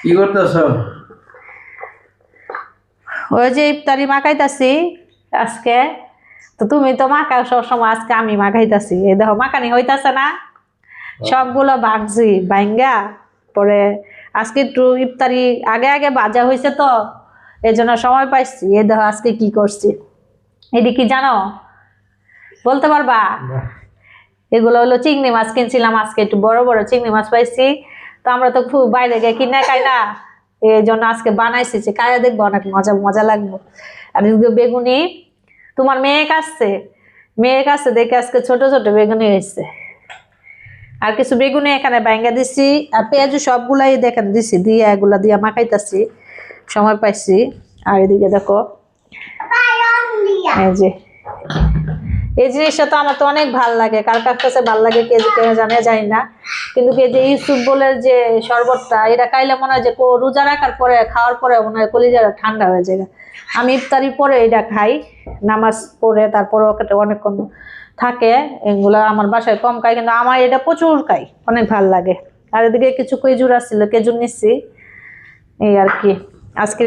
কি করতেছ? ওই যে ইফতারি মাখাইতাছি আজকে। তো তুমি তো মাখাও সবসময়, আজকে আমি মাখাইতাছি। এই দেখো মাখানি হইতাছে না, সবগুলো ভাগছি ভাঙ্গা পরে। আজকে একটু ইফতারি আগে আগে ভাজা হয়েছে তো, এই জন্য সময় পাইছি। এই দেখো আজকে কি করছি, এটি কি জানো, বলতে পারবা? এগুলো হলো চিংড়ি মাছ কিনছিলাম আজকে, একটু বড় বড় চিংড়ি মাছ পাইছি। তো আমরা তো খুব বাইরে গিয়ে কিনে খাই না, এই জন্য আজকে বানাইছি যে খাইয়া দেখবো, অনেক মজা মজা লাগবে। আর এদিকে বেগুনি, তোমার মেয়ে কাছে দেখে আজকে ছোট ছোট বেগুনি হয়েছে। আর কিছু বেগুনি এখানে ব্যাঙ্গা দিছি, আর পেঁয়াজু সবগুলাই দেখেন দিছি, দিয়ে এগুলা দিয়ে মাখাইতাছি, সময় পাইছি। আর এদিকে দেখো এই যে এই জিনিসটা তো আমার তো অনেক ভাল লাগে, কার কার কাছে ভাল লাগে কে কে জানে জানি না, কিন্তু এই যে ইউসুফ বলের যে শরবতটা, এটা খাইলে মনে হয় যে রোজা রাখার পরে খাওয়ার পরে মনে হয় কলিজাটা ঠান্ডা হয়ে যায়। আমি ইফতারি পরে এটা খাই, নামাজ পড়ে তারপরে অনেকক্ষণ থাকে। এগুলো আমার বাসায় কম খাই, কিন্তু আমার এটা প্রচুর খাই, অনেক ভাল লাগে। আর এদিকে কিছু খেজুর আসছিল, খেজুর নিচ্ছি, এই আর কি। আজকে